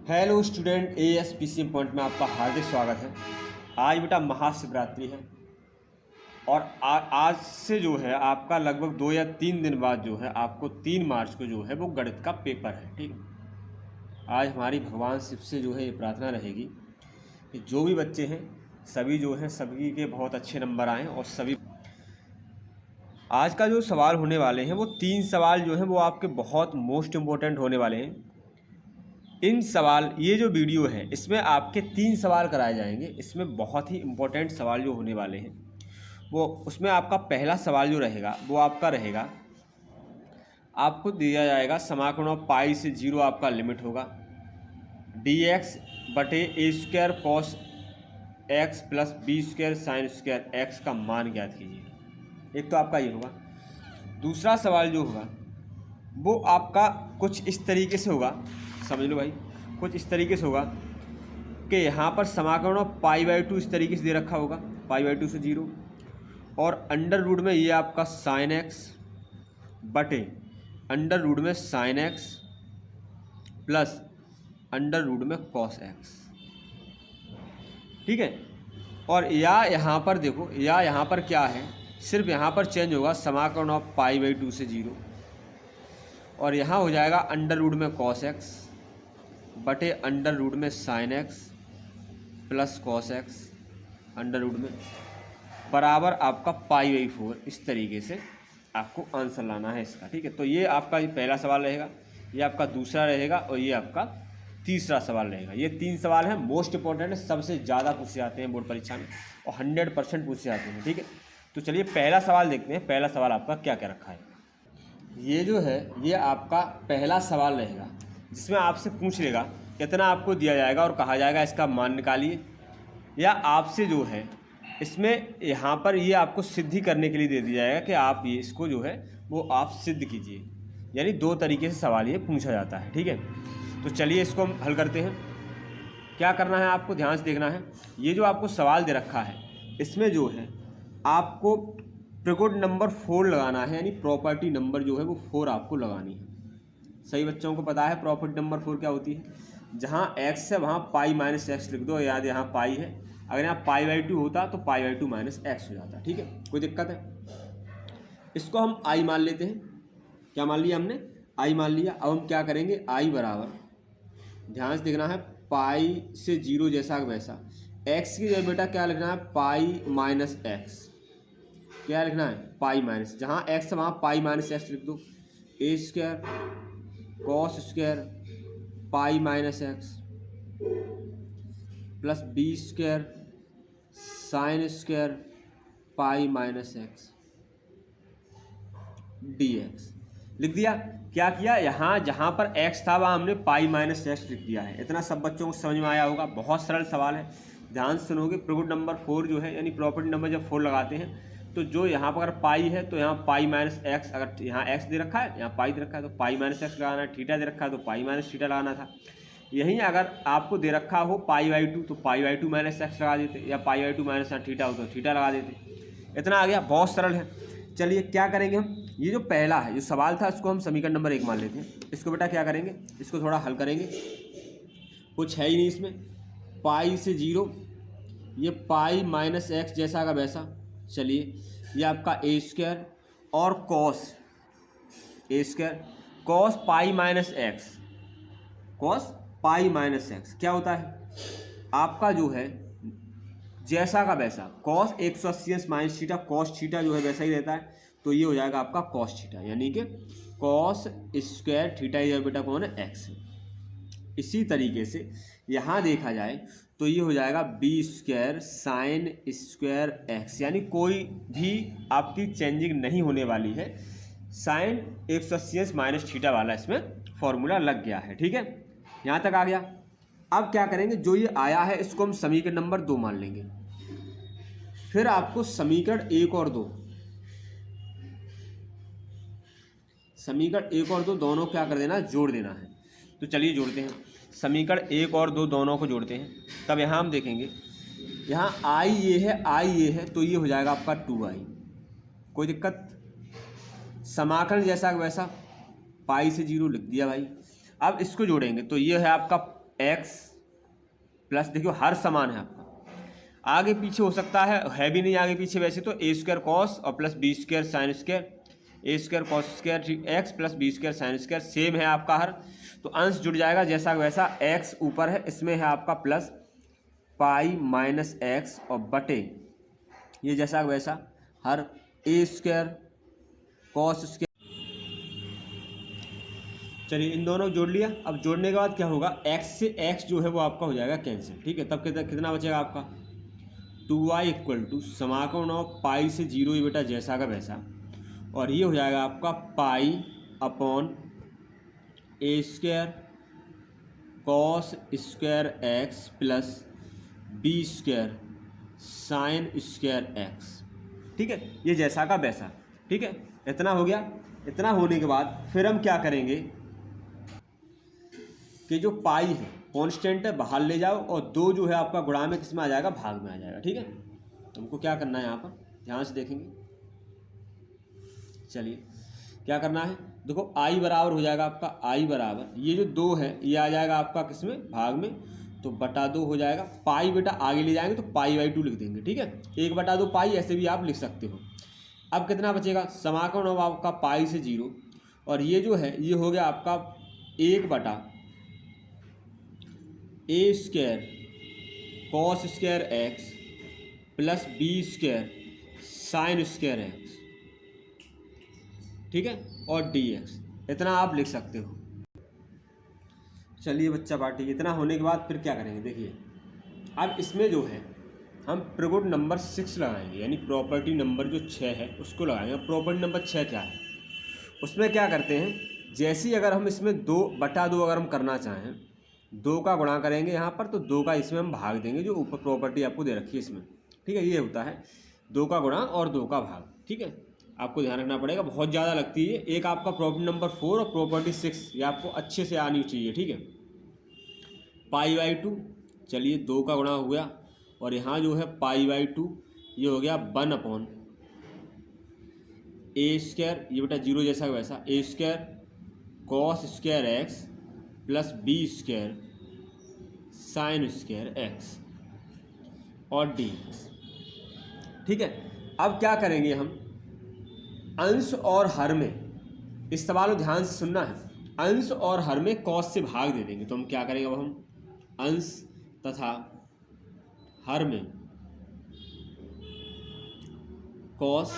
Hello student, एएसपीसी point में आपका हार्दिक स्वागत है। आज बेटा महाशिवरात्रि है और आज से जो है आपका लगभग 2 या 3 दिन बाद जो है आपको 3 मार्च को जो है वो गणित का पेपर है। ठीक है, आज हमारी भगवान शिव से जो है ये प्रार्थना रहेगी कि जो भी बच्चे हैं सभी जो हैं सभी के बहुत अच्छे नंबर आएँ और सभी। आज का जो सवाल होने वाले हैं वो 3 सवाल जो हैं वो आपके बहुत मोस्ट इम्पोर्टेंट होने वाले हैं। इन सवाल ये जो वीडियो है इसमें आपके 3 सवाल कराए जाएंगे। इसमें बहुत ही इम्पोर्टेंट सवाल जो होने वाले हैं वो उसमें आपका पहला सवाल जो रहेगा वो आपका रहेगा, आपको दिया जाएगा समाकलन ऑफ पाई से 0 आपका लिमिट होगा dx बटे a square cos x plus b square sine square x का मान ज्ञात कीजिए। एक तो आपका ये होगा। दूसरा सवाल जो होगा वो आपका कुछ इस तरीके से होगा, समझ लो भाई, कुछ इस तरीके से होगा कि यहाँ पर समाकलन ऑफ पाई/2 इस तरीके से दे रखा होगा, पाई/2 से 0 और अंडर रूट में ये आपका साइन एक्स बटे अंडर रूट में sine x plus under root में कॉस एक्स। ठीक है, और या यहाँ पर देखो, या यहाँ पर क्या है, सिर्फ यहाँ पर चेंज होगा समाकलन ऑफ पाई/2 से 0 और यहाँ हो जाएगा अंडर रूट में कॉस एक्स बटे अंडर रूट में sine x plus cos x under root में बराबर आपका पाई/4। इस तरीके से आपको आंसर लाना है इसका। ठीक है, तो ये आपका पहला सवाल रहेगा, ये आपका दूसरा रहेगा और ये आपका तीसरा सवाल रहेगा। ये 3 सवाल हैं, मोस्ट इंपॉर्टेंट है, सबसे ज़्यादा पूछे जाते हैं बोर्ड परीक्षा में और 100% पूछे जाते हैं। ठीक है, तो चलिए पहला सवाल देखते हैं। पहला सवाल आपका क्या क्या रखा है। ये जो है ये आपका पहला सवाल रहेगा जिसमें आपसे पूछ लेगा कितना आपको दिया जाएगा और कहा जाएगा इसका मान निकालिए, या आपसे जो है इसमें यहाँ पर ये आपको सिद्धि करने के लिए दे दिया जाएगा कि आप ये इसको जो है वो आप सिद्ध कीजिए। यानी 2 तरीके से सवाल ये पूछा जाता है। ठीक है, तो चलिए इसको हम हल करते हैं। क्या करना है आपको ध्यान से देखना है। ये जो आपको सवाल दे रखा है इसमें जो है आपको प्रगुड नंबर 4 लगाना है, यानी प्रॉपर्टी नंबर जो है वो 4 आपको लगानी है। सही बच्चों को पता है प्रॉपर्टी नंबर 4 क्या होती है। जहाँ x है वहाँ पाई-x लिख दो, याद यहाँ पाई है, अगर यहाँ पाई/2 होता तो पाई/2 -x हो जाता। ठीक है, कोई दिक्कत है। इसको हम i मान लेते हैं। क्या मान लिया हमने? i मान लिया। अब हम क्या करेंगे, i बराबर, ध्यान से देखना है, पाई से 0 जैसा वैसा, x की जगह बेटा क्या लिखना है, पाई-x। क्या लिखना है, पाई माइनस, जहाँ x है वहाँ पाई-x लिख दो, a square cos square pi x plus b square sine square pi x dx लिख दिया। क्या किया, यहाँ जहाँ पर x था वहाँ हमने पाई-x लिख दिया है। इतना सब बच्चों को समझ में आया होगा। बहुत सरल सवाल है, ध्यान से सुनोगे। प्रगुड नंबर 4 जो है यानी प्रॉपर्टी नंबर जब 4 लगाते हैं तो जो यहाँ पर अगर पाई है तो यहाँ पाई-x, अगर यहाँ x दे रखा है यहाँ पाई दे रखा है तो पाई-x लगाना है, थीटा दे रखा है तो पाई-θ लगाना था। यहीं अगर आपको दे रखा हो पाई/2 तो पाई/2 -x लगा देते, या पाई/2 -θ हो तो थीटा लगा देते। इतना आ गया, बहुत सरल है। चलिए क्या करेंगे हम, ये जो पहला है जो सवाल था इसको हम समीकरण नंबर 1 मान लेते हैं। इसको बेटा क्या करेंगे, इसको थोड़ा हल करेंगे। कुछ है ही नहीं इसमें, पाई से 0, ये पाई-x जैसा का वैसा। चलिए ये आपका ए स्क्वायर और cos A square cos पाई-x, cos पाई-x क्या होता है आपका जो है जैसा का वैसा, cos 180 minus theta, cos theta जो है वैसा ही रहता है, तो ये हो जाएगा आपका कॉस थीटा, यानी कि कॉस स्क्वायर थीटा ये बेटा कौन है, एक्स है। इसी तरीके से यहाँ देखा जाए तो ये हो जाएगा b square sine square x, यानी कोई भी आपकी चेंजिंग नहीं होने वाली है। साइन 180 माइनस थीटा वाला इसमें फॉर्मूला लग गया है। ठीक है, यहाँ तक आ गया। अब क्या करेंगे, जो ये आया है इसको हम समीकरण नंबर 2 मान लेंगे। फिर आपको समीकरण 1 और 2, समीकरण 1 और 2 दोनों क्या कर देना, जोड़ देना है। तो चलिए जोड़ते हैं, समीकरण 1 और 2 दोनों को जोड़ते हैं। तब यहाँ हम देखेंगे, यहाँ i ये है, i ये है, तो ये हो जाएगा आपका 2i। कोई दिक्कत, समाकलन जैसा वैसा, पाई से 0 लिख दिया भाई। अब इसको जोड़ेंगे तो ये है आपका एक्स प्लस, देखियो हर समान है आपका, आगे पीछे हो सकता है भी नहीं आगे पीछे वैसे तो, ए स्क्वायर कॉस और plus b square sine square, a square cos square x plus b square sine square same है आपका हर, तो अंश जुड़ जाएगा जैसा वैसा, एक्स ऊपर है इसमें है आपका प्लस पाई माइनस एक्स और बटे ये जैसा वैसा हर ए स्क्वायर कॉस स्क्वायर। चलिए इन दोनों को जोड़ लिया। अब जोड़ने के बाद क्या होगा, x से x जो है वो आपका हो जाएगा कैंसिल, ठीक है। तब कितना बचेगा आपका 2y इक्वल टू समाकलन ऑफ पाई से 0 ये बेटा जैसा का वैसा, और ये हो जाएगा आपका pi upon a square cos square x plus b square sine square x, ठीक है। ये जैसा का वैसा, ठीक है। इतना हो गया। इतना होने के बाद फिर हम क्या करेंगे कि जो पाई है कांस्टेंट है बाहर ले जाओ, और 2 जो है आपका गुणा में किस में आ जाएगा, भाग में आ जाएगा, ठीक है। तुमको क्या करना है यहाँ पर ध्यान से देखेंगे। चलिए क्या करना है, देखो आई बराबर हो जाएगा आपका, आई बराबर ये जो 2 है ये आ जाएगा आपका किस में, भाग में, तो बटा 2 हो जाएगा। पाई बेटा आगे ले जाएंगे तो पाई बाई 2 लिख देंगे, ठीक है। 1/2 पाई ऐसे भी आप लिख सकते हो। अब कितना बचेगा, समाकलन हो आपका पाई से 0, और ये जो है ये हो गया आपका 1/a square cos square x plus b square sine square x, ठीक है, और dx, इतना आप लिख सकते हो। चलिए बच्चा पार्टी, इतना होने के बाद फिर क्या करेंगे, देखिए अब इसमें जो है हम प्रगुण नंबर 6 लगाएंगे, यानी प्रॉपर्टी नंबर जो 6 है उसको लगाएंगे। प्रॉपर्टी नंबर 6 क्या है, उसमें क्या करते हैं, जैसे ही अगर हम इसमें 2/2 अगर हम करना चाहें, 2 का गुणा करेंगे यहाँ पर, तो 2 का इसमें हम भाग देंगे, जो ऊपर प्रॉपर्टी आपको दे रखी है इसमें, ठीक है। ये होता है 2 का गुणा और 2 का भाग, ठीक है। आपको ध्यान रखना पड़ेगा, बहुत ज़्यादा लगती है। एक आपका प्रॉपर्टी नंबर 4 और प्रॉपर्टी 6 ये आपको अच्छे से आनी चाहिए, ठीक है। पाई बाई 2, चलिए 2 का गुणा हो गया, और यहाँ जो है पाई बाई 2 ये हो गया 1 अपॉन ए स्क्वायर, ये बेटा 0 जैसा वैसा, a square cos square x plus b square sine square x और डी एक्स, ठीक है। अब क्या करेंगे हम, अंश और हर में, इस सवाल को ध्यान से सुनना है, अंश और हर में कॉस से भाग दे देंगे। तो हम क्या करेंगे, अब हम अंश तथा हर में कॉस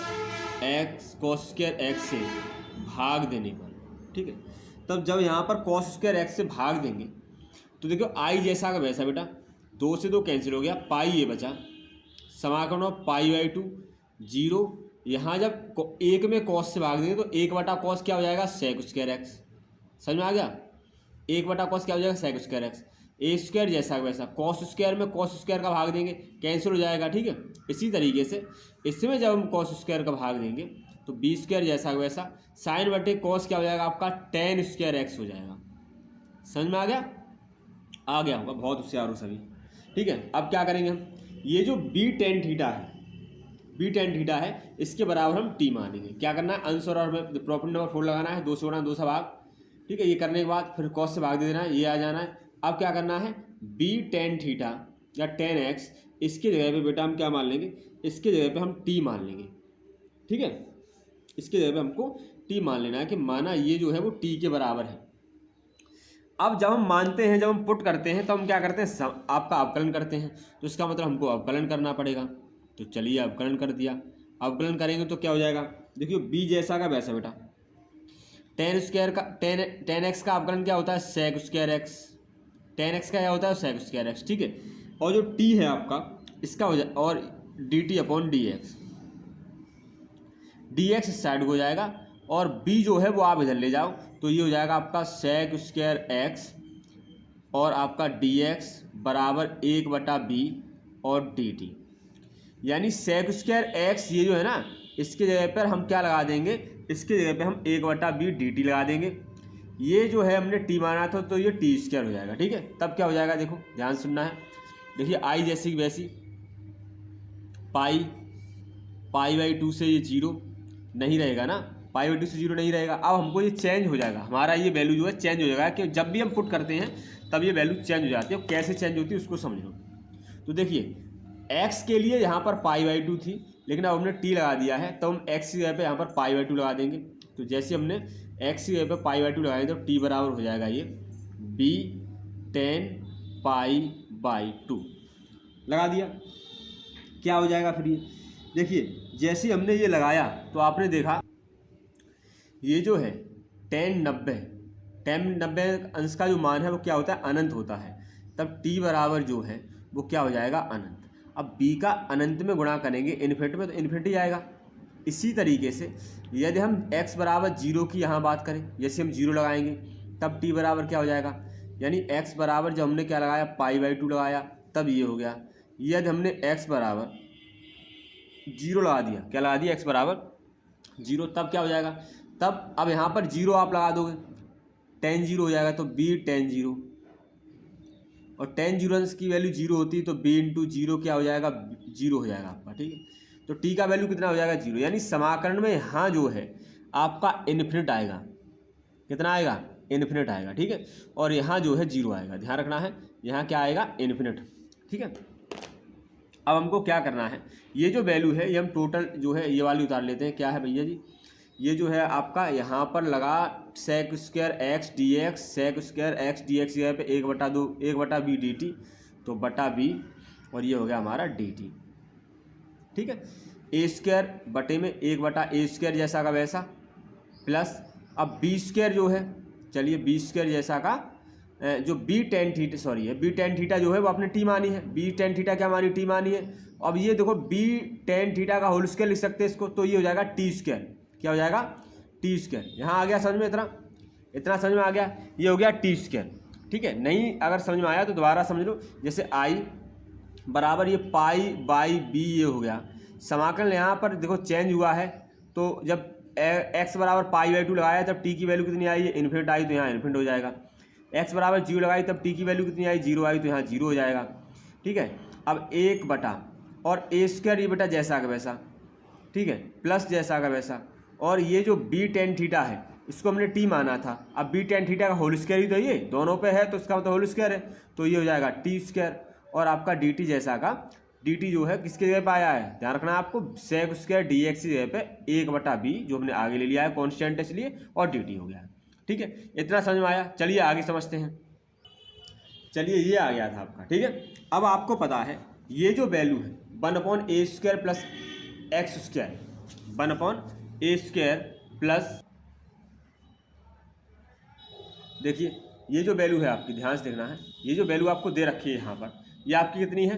स्क्वायर एक्स से भाग देने पर, ठीक है। तब जब यहाँ पर कॉस स्क्वायर एक्स से भाग देंगे तो देखो आई जैसा का वैसा बेटा, 2 से 2 कैंसिल हो गया, पाई ये बचा, समाकलन ऑफ पाई बाई 2 0, यहाँ जब 1 में कॉस से भाग देंगे तो 1/cos क्या हो जाएगा, सेक स्क्वायर एक्स, समझ में आ गया। 1/cos क्या हो जाएगा, सेक स्क्वायर एक्स, ए स्क्वायर जैसा वैसा, कॉस स्क्वायर में कॉस स्क्वायर का भाग देंगे, कैंसिल हो जाएगा, ठीक है। इसी तरीके से इसमें जब हम कॉस स्क्वायर का भाग देंगे तो बी स्क्वायर जैसा वैसा, साइन बटे कॉस क्या हो जाएगा आपका, tan स्क्वायर एक्स हो जाएगा। समझ में आ गया होगा, बहुत होशियार हो सभी, ठीक है। अब क्या करेंगे हम, ये जो बी टेन थीटा है इसके बराबर हम टी मानेंगे। क्या करना है, अंश और प्रॉपर्टी नंबर 4 लगाना है, 2 से गुणा 2 से भाग, ठीक है। ये करने के बाद फिर कॉस से भाग दे देना है, ये आ जाना है। अब क्या करना है, बी टेन थीटा या टेन एक्स, इसके जगह पे बेटा हम क्या मान लेंगे, इसके जगह पे हम टी मान लेंगे, ठीक है। इसके जगह पे हमको टी मान लेना है कि माना ये जो है वो टी के बराबर है। अब जब हम मानते हैं, जब हम पुट करते हैं तो हम क्या करते हैं, आपका अवकलन करते हैं, तो इसका मतलब हमको अवकलन करना पड़ेगा। तो चलिए अवकलन कर दिया। अवकलन करेंगे तो क्या हो जाएगा, देखिए बी जैसा का वैसा बेटा, टेन एक्स का अवकलन क्या होता है, sec square x, tan x का क्या होता है, सेक स्क्वायर एक्स, ठीक है। और जो टी है आपका इसका हो जाए, और D T upon D x इस साइड को हो जाएगा, और b जो है वो आप इधर ले जाओ, तो ये हो जाएगा आपका सेक स्क्वायर एक्स और आपका dx बराबर 1/b और dt, यानी सेक स्क्वायर एक्स ये जो है ना, इसके जगह पर हम क्या लगा देंगे, इसके जगह पे हम 1/b dt लगा देंगे। ये जो है हमने t माना था तो ये टी स्क्वायर हो जाएगा, ठीक है। तब क्या हो जाएगा, देखो ध्यान सुनना है, देखिए आई जैसी वैसी, पाई बाई 2 से ये 0 नहीं रहेगा ना, पाई बाई 2 से 0 नहीं रहेगा। अब हमको ये चेंज हो जाएगा, हमारा ये वैल्यू जो है चेंज हो जाएगा कि जब भी हम पुट करते हैं तब ये वैल्यू चेंज हो जाती है। कैसे चेंज होती है उसको समझ लो। तो देखिए x के लिए यहाँ पर पाई बाई 2 थी, लेकिन अब हमने t लगा दिया है, तो हम x की जगह पे यहाँ पर पाई बाई 2 लगा देंगे। तो जैसे हमने x की जगह पे पाई बाई 2 लगाएंगे तो t बराबर हो जाएगा ये b tan पाई बाई 2 लगा दिया। क्या हो जाएगा फिर ये देखिए, जैसे हमने ये लगाया तो आपने देखा ये जो है tan 90 अंश का जो मान है वो क्या होता है, अनंत होता है। तब t बराबर जो है वो क्या हो जाएगा, अनंत। अब b का अनंत में गुणा करेंगे इन्फिनिटी में तो इन्फिनिटी आएगा। इसी तरीके से यदि हम x बराबर 0 की यहाँ बात करें, जैसे हम 0 लगाएंगे तब t बराबर क्या हो जाएगा, यानी x बराबर जब हमने क्या लगाया, पाई बाई 2 लगाया, तब ये हो गया। यदि हमने x बराबर 0 लगा दिया, क्या लगा दिया, x बराबर 0, तब क्या हो जाएगा, तब अब यहाँ पर 0 आप लगा दोगे, tan 0 हो जाएगा, तो b tan 0, और tan 0 की वैल्यू 0 होती है तो b इंटू 0 क्या हो जाएगा, 0 हो जाएगा आपका। ठीक है, तो t का वैल्यू कितना हो जाएगा, 0। यानी समाकरण में यहाँ जो है आपका इन्फिनिट आएगा, कितना आएगा, इन्फिनिट आएगा। ठीक है, और यहाँ जो है 0 आएगा, ध्यान रखना है, यहाँ क्या आएगा, इन्फिनिट। ठीक है, अब हमको क्या करना है, ये जो वैल्यू है ये हम टोटल जो है ये वाली उतार लेते हैं। क्या है भैया जी, ये जो है आपका यहाँ पर लगा sec square x d x, sec square x d x यहाँ पे 1/2 1/b dt, तो बटा b, और ये हो गया हमारा dt। ठीक है, ए स्क्वायर बटे में 1/a स्क्वायर जैसा का वैसा, प्लस अब b स्क्वायर जो है, चलिए b स्क्वायर जैसा का जो b tan थीटा, सॉरी है b tan थीटा जो है वो आपने t मानी है, b tan थीटा क्या मानी, t मानी है। अब ये देखो b tan थीटा का होल स्क्वायर लिख सकते हैं इसको, तो ये हो जाएगा t स्क्वायर, क्या हो जाएगा, टी स्क्वायर। यहाँ आ गया समझ में, इतना समझ में आ गया, ये हो गया टी स्क्वायर। ठीक है, नहीं अगर समझ में आया तो दोबारा समझ लो। जैसे आई बराबर ये पाई बाई बी, ये हो गया समाकलन। यहाँ पर देखो चेंज हुआ है, तो जब एक्स बराबर पाई बाई 2 लगाया तब टी की वैल्यू कितनी आई, इन्फिनिट आई, तो यहाँ इन्फिनिट हो जाएगा। एक्स बराबर 0 लगाई तब टी की वैल्यू कितनी आई, 0 आई, तो यहाँ 0 हो जाएगा। ठीक है, अब 1 और ए स्क्वायर ये बेटा जैसा का वैसा, ठीक है, प्लस जैसा का वैसा, और ये जो b tan थीटा है इसको हमने t माना था। अब b tan थीटा का होल स्क्वायर ही तो ये दोनों पे है, तो इसका मतलब होल स्क्वायर है, तो ये हो जाएगा t स्क्वायर। और आपका dt जैसा का, dt जो है किसके जगह पे आया है, ध्यान रखना है आपको, सेक स्क्वायर dx की जगह पे 1/b जो हमने आगे ले लिया है कॉन्स्टेंट इसलिए, और dt हो गया है। ठीक है, इतना समझ में आया। चलिए आगे समझते हैं। चलिए ये आ गया था आपका। ठीक है, अब आपको पता है ये जो वैल्यू है 1/a square plus x square, 1/a square plus, देखिए ये जो वैल्यू है आपकी, ध्यान से देखना है, ये जो वैल्यू आपको दे रखी है यहाँ पर, ये आपकी कितनी है,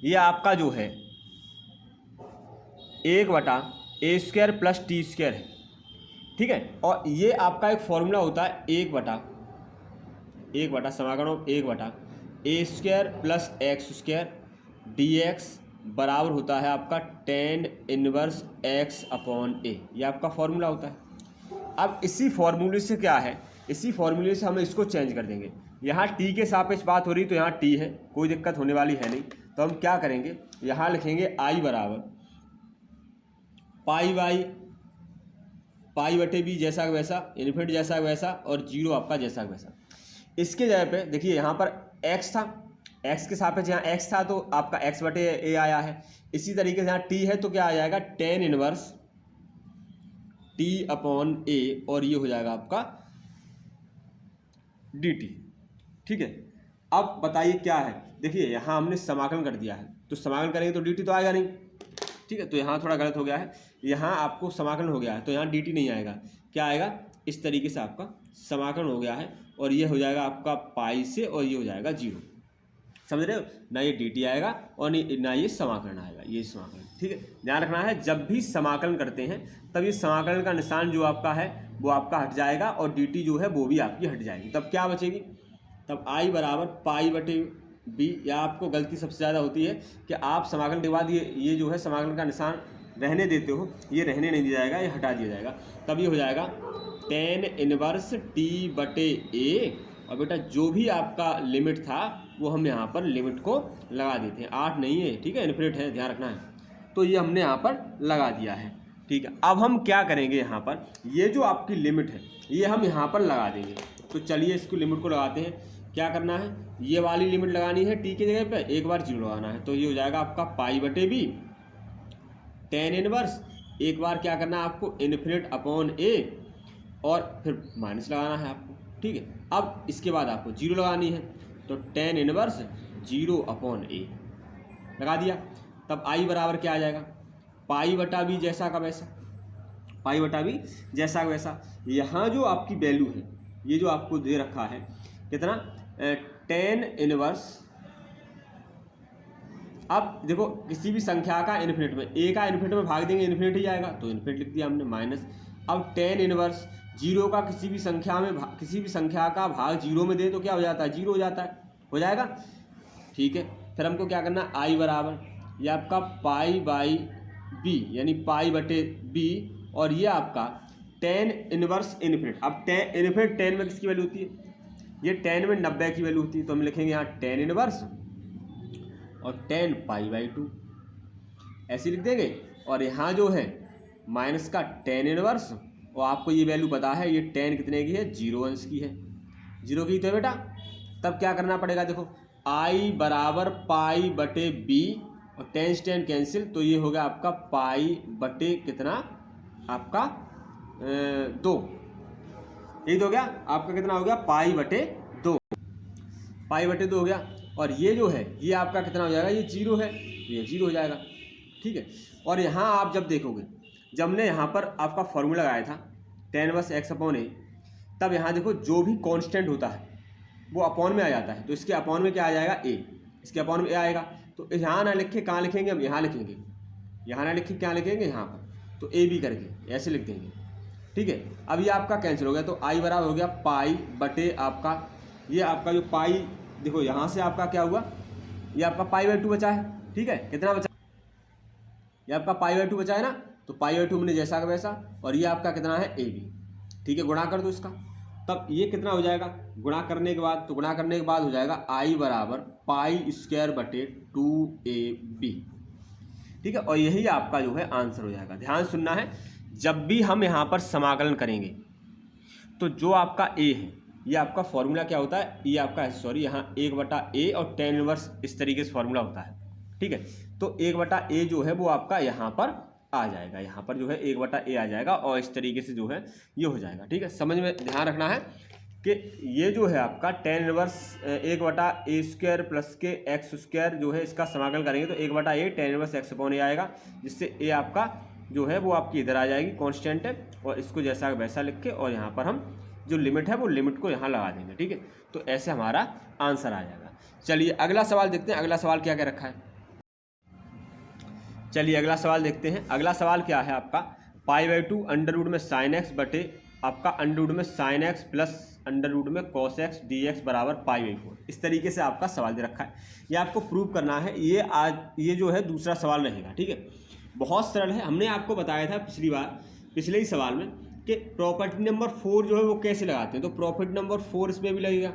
ये आपका जो है 1/a square plus T square है। ठीक है, और ये आपका एक फॉर्मूला होता है 1/, समाकलन 1/a square plus x square dx बराबर होता है आपका tan इनवर्स x/a, ये आपका फॉर्मूला होता है। अब इसी फॉर्मूले से क्या है, इसी फॉर्मूले से हम इसको चेंज कर देंगे। यहाँ t के सापेक्ष बात हो रही तो यहाँ t है, कोई दिक्कत होने वाली है नहीं। तो हम क्या करेंगे, यहाँ लिखेंगे i बराबर पाई बटे b जैसा वैसा, इन्फिनिट जैसा वैसा, और 0 आपका जैसा वैसा। इसके जगह पे देखिए यहाँ पर x था, x के सापेक्ष यहाँ x था तो आपका x बटे a आया है। इसी तरीके से यहाँ t है तो क्या आ जाएगा, tan इनवर्स t/a, और ये हो जाएगा आपका dt। ठीक है, अब बताइए क्या है, देखिए यहाँ हमने समाकलन कर दिया है, तो समाकलन करेंगे तो dt तो आएगा नहीं। ठीक है, तो यहाँ थोड़ा गलत हो गया है, यहाँ आपको समाकलन हो गया है तो यहाँ dt नहीं आएगा, क्या आएगा, इस तरीके से आपका समाकलन हो गया है, और ये हो जाएगा आपका पाई से, और ये हो जाएगा 0। समझ रहे हो ना, ये dt आएगा और ना ये समाकलन आएगा, ये समाकलन। ठीक है, ध्यान रखना है जब भी समाकलन करते हैं तब ये समाकलन का निशान जो आपका है वो आपका हट जाएगा, और dt जो है वो भी आपकी हट जाएगी। तब क्या बचेगी, तब i बराबर पाई बटे b, या आपको गलती सबसे ज़्यादा होती है कि आप समाकलन के बाद ये जो है समाकलन का निशान रहने देते हो, ये रहने नहीं दिया जाएगा, ये हटा दिया जाएगा। तब ये हो जाएगा tan इनवर्स t/a, और बेटा जो भी आपका लिमिट था वो हम यहाँ पर लिमिट को लगा देते हैं, 8 नहीं है, ठीक है, इन्फिनिट है, ध्यान रखना है, तो ये हमने यहाँ पर लगा दिया है। ठीक है, अब हम क्या करेंगे यहाँ पर, ये जो आपकी लिमिट है ये हम यहाँ पर लगा देंगे। तो चलिए इसको लिमिट को लगाते हैं। क्या करना है, ये वाली लिमिट लगानी है टी की जगह पे, एक बार 0 लगाना है। तो ये हो जाएगा आपका पाई बटे बी tan इनवर्स, एक बार क्या करना है आपको इन्फिनिट अपॉन ए और फिर माइनस लगाना है आपको। ठीक है, अब इसके बाद आपको 0 लगानी है, तो tan इनवर्स 0 अपॉन ए लगा दिया। तब आई बराबर क्या आ जाएगा, पाई बटा बी जैसा का वैसा, पाई बटा बी जैसा का वैसा। यहाँ जो आपकी वैल्यू है, ये जो आपको दे रखा है कितना, tan इनवर्स, अब देखो किसी भी संख्या का इन्फिनिट में, ए का इन्फिनिट में भाग देंगे इन्फिनिट ही आएगा, तो इन्फिनिट लिख दिया हमने माइनस। अब tan इनवर्स 0 का किसी भी संख्या में किसी भी संख्या का भाग 0 में दे तो क्या हो जाता है, 0 हो जाता है, हो जाएगा। ठीक है, फिर हमको क्या करना, आई बराबर ये आपका पाई बाई बी यानी पाई बटे बी, और ये आपका tan इनवर्स इन्फिनिट। अब tan इन्फिनिट tan में किसकी वैल्यू होती है, ये tan में 90 की वैल्यू होती है, तो हम लिखेंगे यहाँ tan इनवर्स और tan पाई बाई 2 ऐसे लिख देंगे। और यहाँ जो है माइनस का tan इनवर्स, और आपको ये वैल्यू पता है ये tan कितने की है, 0 अंश की है, 0 की तो है बेटा। तब क्या करना पड़ेगा, देखो आई बराबर पाई बटे बी और tan से tan कैंसिल, तो ये हो गया आपका पाई बटे कितना आपका 2, यही तो हो गया आपका, कितना हो गया पाई बटे 2, पाई बटे 2 हो गया। और ये जो है ये आपका कितना हो जाएगा, ये 0 है, तो ये 0 हो जाएगा। ठीक है, और यहाँ आप जब देखोगे, जब हमने यहाँ पर आपका फॉर्मूला लगाया था tan इनवर्स x अपॉन ए, तब यहाँ देखो जो भी कांस्टेंट होता है वो अपॉन में आ जाता है, तो इसके अपॉन में क्या आ जाएगा, a, इसके अपॉन में a आएगा। तो यहाँ ना लिखे कहाँ लिखेंगे हम, यहाँ लिखेंगे, यहाँ ना लिखे क्या लिखेंगे यहाँ पर, तो a b करके ऐसे लिख देंगे। ठीक है, अब ये आपका कैंसिल हो गया, तो आई बराबर हो गया पाई बटे आपका, ये आपका जो पाई, देखो यहाँ से आपका क्या हुआ, ये आपका पाई बाई 2 बचा है। ठीक है, कितना बचा, ये आपका पाई बाई 2 बचा है ना, तो पाई बाई 2 मैंने जैसा का वैसा, और ये आपका कितना है ए बी। ठीक है, गुणा कर दो इसका, तब ये कितना हो जाएगा, गुणा करने के बाद, तो गुणा करने के बाद हो जाएगा आई बराबर पाई स्क्वायर बटे 2ab। ठीक है, और यही आपका जो है आंसर हो जाएगा। ध्यान सुनना है, जब भी हम यहाँ पर समाकलन करेंगे तो जो आपका a है, ये आपका फॉर्मूला क्या होता है, ये आपका सॉरी यहाँ 1/a और tan इनवर्स इस तरीके से फॉर्मूला होता है। ठीक है, तो 1/a जो है वो आपका यहाँ पर आ जाएगा, यहाँ पर जो है 1/a आ जाएगा, और इस तरीके से जो है ये हो जाएगा। ठीक है, समझ में ध्यान रखना है कि ये जो है आपका tan inverse 1/a square plus के x स्क्वायर जो है, इसका समाकलन करेंगे तो 1/a tan inverse x upon a आएगा, जिससे a आपका जो है वो आपकी इधर आ जाएगी, कांस्टेंट है, और इसको जैसा वैसा लिख के, और यहाँ पर हम जो लिमिट है वो लिमिट को यहाँ लगा देंगे। ठीक है, तो ऐसे हमारा आंसर आ जाएगा। चलिए अगला सवाल देखते हैं, अगला सवाल क्या क्या रखा है। चलिए अगला सवाल देखते हैं। अगला सवाल क्या है आपका, पाई बाई 2 अंडर रूट में साइन एक्स बटे आपका अंडर रूट में sine x plus under root में कॉस एक्स डी एक्स बराबर पाई बाई 4। इस तरीके से आपका सवाल दे रखा है, ये आपको प्रूव करना है। ये आज ये जो है दूसरा सवाल रहेगा। ठीक है, बहुत सरल है। हमने आपको बताया था पिछले ही सवाल में कि प्रॉपर्टी नंबर 4 जो है वो कैसे लगाते हैं, तो प्रॉपर्टी नंबर 4 इसमें भी लगेगा।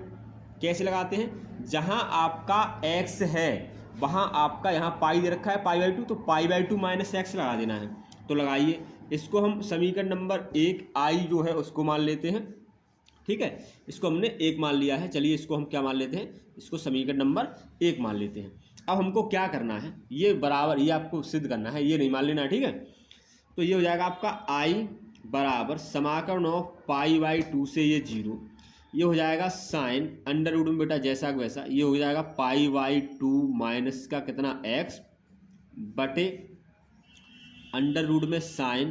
कैसे लगाते हैं, जहां आपका x है वहां आपका यहाँ पाई दे रखा है पाई बाई 2, तो पाई बाई 2 माइनस एक्स लगा देना है। तो लगाइए, इसको हम समीकरण नंबर 1 आई जो है उसको मान लेते हैं। ठीक है, इसको हमने 1 मान लिया है। चलिए इसको हम क्या मान लेते हैं, इसको समीकरण नंबर 1 मान लेते हैं। अब हमको क्या करना है, ये बराबर, ये आपको सिद्ध करना है, ये नहीं मान लेना है। ठीक है, तो ये हो जाएगा आपका आई बराबर समाकरण ऑफ पाई बाई 2 से ये 0, ये हो जाएगा साइन अंडर रूट में बेटा जैसा वैसा, ये हो जाएगा पाई बाई 2 माइनस का कितना एक्स बटे अंडर रूट में sine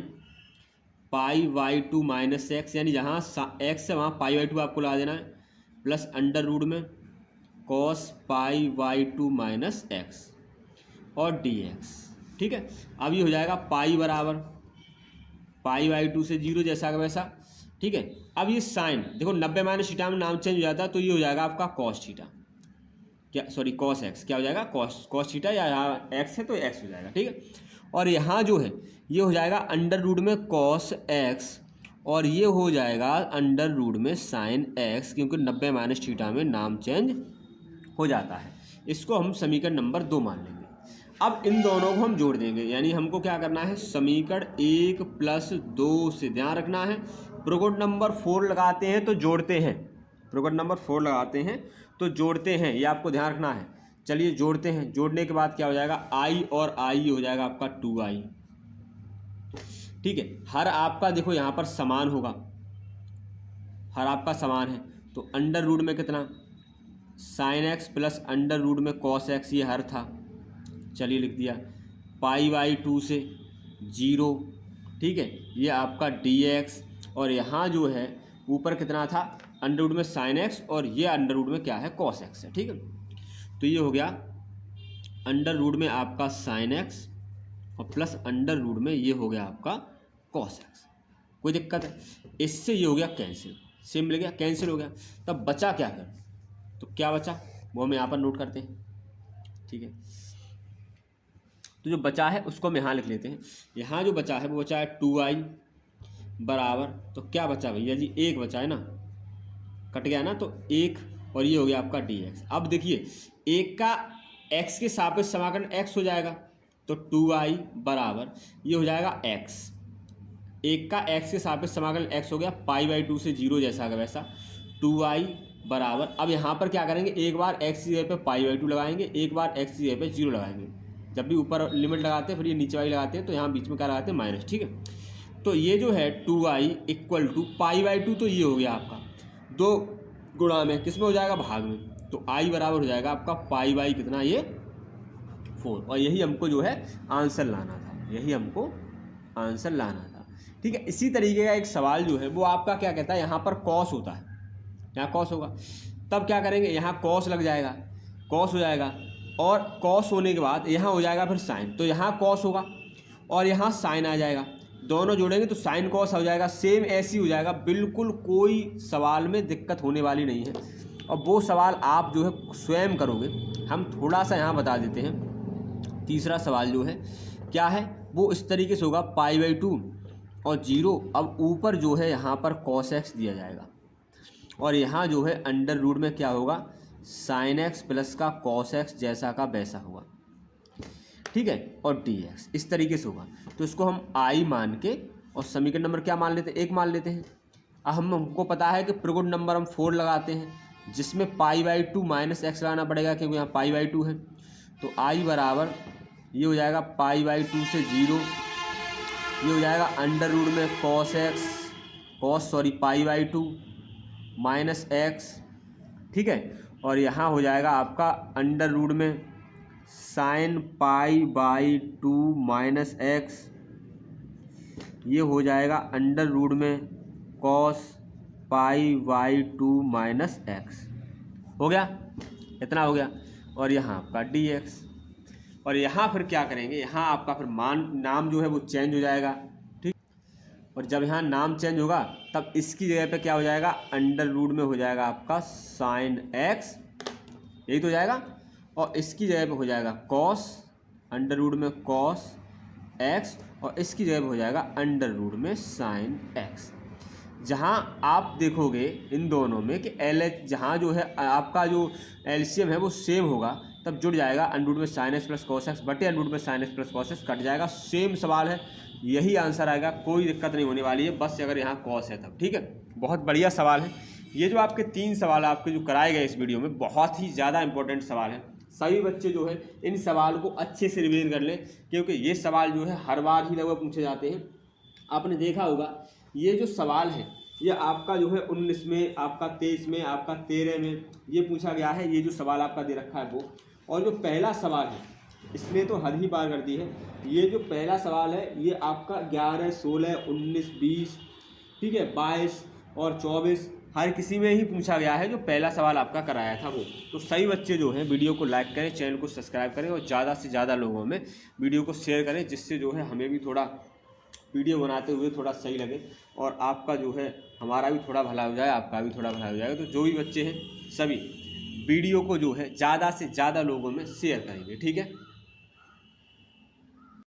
pi by 2 minus x, यानी जहाँ एक्स है वहाँ पाई बाई 2 आपको लगा देना है, प्लस अंडर रूट में cos pi by 2 minus x और डी एक्स। ठीक है, अब ये हो जाएगा पाई बराबर पाई बाई 2 से 0 जैसा का वैसा। ठीक है, अब ये साइन देखो 90 माइनस थीटा में नाम चेंज हो जाता है, तो ये हो जाएगा आपका कॉस थीटा, क्या सॉरी कॉस एक्स, क्या हो जाएगा कॉस थीटा, या यहाँ एक्स है तो एक्स हो जाएगा। ठीक है, और यहाँ जो है ये हो जाएगा अंडर रूट में कॉस एक्स, और ये हो जाएगा अंडर रूट में साइन एक्स, क्योंकि 90 माइनस थीटा में नाम चेंज हो जाता है। इसको हम समीकरण नंबर 2 मान लेंगे। अब इन दोनों को हम जोड़ देंगे, यानी हमको क्या करना है, समीकरण 1 + 2 से ध्यान रखना है प्रगुण नंबर 4 लगाते हैं तो जोड़ते हैं, प्रगुण नंबर 4 लगाते हैं तो जोड़ते हैं, ये आपको ध्यान रखना है। चलिए जोड़ते हैं, जोड़ने के बाद क्या हो जाएगा, i और i हो जाएगा आपका 2i। ठीक है, हर आपका देखो यहाँ पर समान होगा, हर आपका समान है तो अंडर रूट में कितना, sin x plus under root में cos x, ये हर था, चलिए लिख दिया, π/2 से 0। ठीक है, ये आपका dx, और यहाँ जो है ऊपर कितना था, अंडर रूट में sin x, और ये अंडर रूट में क्या है, cos x है। ठीक है, तो ये हो गया अंडर रूट में आपका sin x और प्लस अंडर रूट में ये हो गया आपका cos x। कोई दिक्कत है, इससे ये हो गया कैंसिल, सेम मिल गया, कैंसिल हो गया। तब बचा क्या कर, तो क्या बचा वो हम यहाँ पर नोट करते हैं। ठीक है, तो जो बचा है उसको हम यहाँ लिख लेते हैं। यहाँ जो बचा है वो बचा है 2i बराबर, तो क्या बचा भैया जी, 1 बचा है ना, कट गया ना, तो 1, और ये हो गया आपका dx। अब देखिए 1 का x के सापेक्ष समाकलन x हो जाएगा, तो 2i बराबर ये हो जाएगा x, 1 का x के सापेक्ष समाकलन x हो गया, π/2 से 0 जैसा का वैसा, 2i बराबर, अब यहाँ पर क्या करेंगे, एक बार x की जगह पे π/2 लगाएंगे, एक बार x की जगह पे 0 लगाएंगे। जब भी ऊपर लिमिट लगाते हैं फिर ये नीचे वाली लगाते हैं, तो यहाँ बीच में क्या लगाते हैं, माइनस। ठीक है, तो ये जो है 2i = π/2, तो ये हो गया आपका 2 गुणा में किस में हो जाएगा, भाग में, तो i बराबर हो जाएगा आपका π/, कितना, ये 4। और यही हमको जो है आंसर लाना था, यही हमको आंसर लाना था। ठीक है, इसी तरीके का एक सवाल जो है वो आपका क्या कहता है, यहाँ पर कॉस होता है, यहाँ कॉस होगा, तब क्या करेंगे, यहाँ कॉस लग जाएगा, कॉस हो जाएगा, और कॉस होने के बाद यहाँ हो जाएगा फिर साइन, तो यहाँ कॉस होगा और यहाँ साइन आ जाएगा, दोनों जोड़ेंगे तो साइन कॉस हो जाएगा, सेम ऐसी हो जाएगा, बिल्कुल कोई सवाल में दिक्कत होने वाली नहीं है। और वो सवाल आप जो है स्वयं करोगे, हम थोड़ा सा यहाँ बता देते हैं। तीसरा सवाल जो है क्या है, वो इस तरीके से होगा, π/2 और 0, अब ऊपर जो है यहाँ पर cos x दिया जाएगा, और यहाँ जो है अंडर रूट में क्या होगा, sin x प्लस का cos x जैसा का वैसा होगा। ठीक है, और dx इस तरीके से होगा, तो इसको हम i मान के और समीकरण नंबर क्या मान लेते हैं, 1 मान लेते हैं। अब हमको पता है कि प्रगुण नंबर हम 4 लगाते हैं, जिसमें π/2 माइनस x लगाना पड़ेगा क्योंकि यहाँ π/2 है, तो i बराबर ये हो जाएगा π/2 से 0, ये हो जाएगा अंडर रूट में π/2 माइनस x। ठीक है, और यहाँ हो जाएगा आपका अंडर रूट में sin π/2 माइनस x, ये हो जाएगा अंडर रूट में cos π/2 माइनस x। हो गया, इतना हो गया, और यहाँ आपका dx। और यहाँ फिर क्या करेंगे, यहाँ आपका फिर नाम जो है वो चेंज हो जाएगा। ठीक, और जब यहाँ नाम चेंज होगा तब इसकी जगह पे क्या हो जाएगा, अंडर रूट में हो जाएगा आपका sin x, यही तो हो जाएगा, और इसकी जगह पे हो जाएगा cos, अंडर रूट में cos x, और इसकी जगह पे हो जाएगा अंडर रूट में sin x। जहाँ आप देखोगे इन दोनों में कि LH जहाँ जो है आपका जो LCM है वो सेम होगा, तब जुड़ जाएगा अंडर रूट में sin x plus cos x बटे अंडर रूट में sin x plus cos x, cut जाएगा, सेम सवाल है, यही आंसर आएगा, कोई दिक्कत नहीं होने वाली है, बस अगर यहाँ cos है तब। ठीक है, बहुत बढ़िया सवाल है। ये जो आपके 3 सवाल आपके जो कराए गए इस वीडियो में, बहुत ही ज़्यादा इंपॉर्टेंट सवाल है। सभी बच्चे जो है इन सवाल को अच्छे से रिवीजन कर लें, क्योंकि ये सवाल जो है हर बार ही लगभग पूछे जाते हैं। आपने देखा होगा ये जो सवाल है ये आपका जो है 19 में, आपका 23 में, आपका 13 में ये पूछा गया है, ये जो सवाल आपका दे रखा है वो। और जो पहला सवाल है इसने तो हद ही पार कर दी है। ये जो पहला सवाल है ये आपका 11, 16, 19, 20, ठीक है, 22 और 24 हर किसी में ही पूछा गया है, जो पहला सवाल आपका कराया था वो। तो सही बच्चे जो हैं वीडियो को लाइक करें, चैनल को सब्सक्राइब करें और ज़्यादा से ज़्यादा लोगों में वीडियो को शेयर करें, जिससे जो है हमें भी थोड़ा वीडियो बनाते हुए थोड़ा सही लगे और आपका जो है हमारा भी थोड़ा भला हो जाए, आपका भी थोड़ा भला हो जाएगा। तो जो भी बच्चे हैं सभी वीडियो को जो है ज़्यादा से ज़्यादा लोगों में शेयर करेंगे। ठीक है।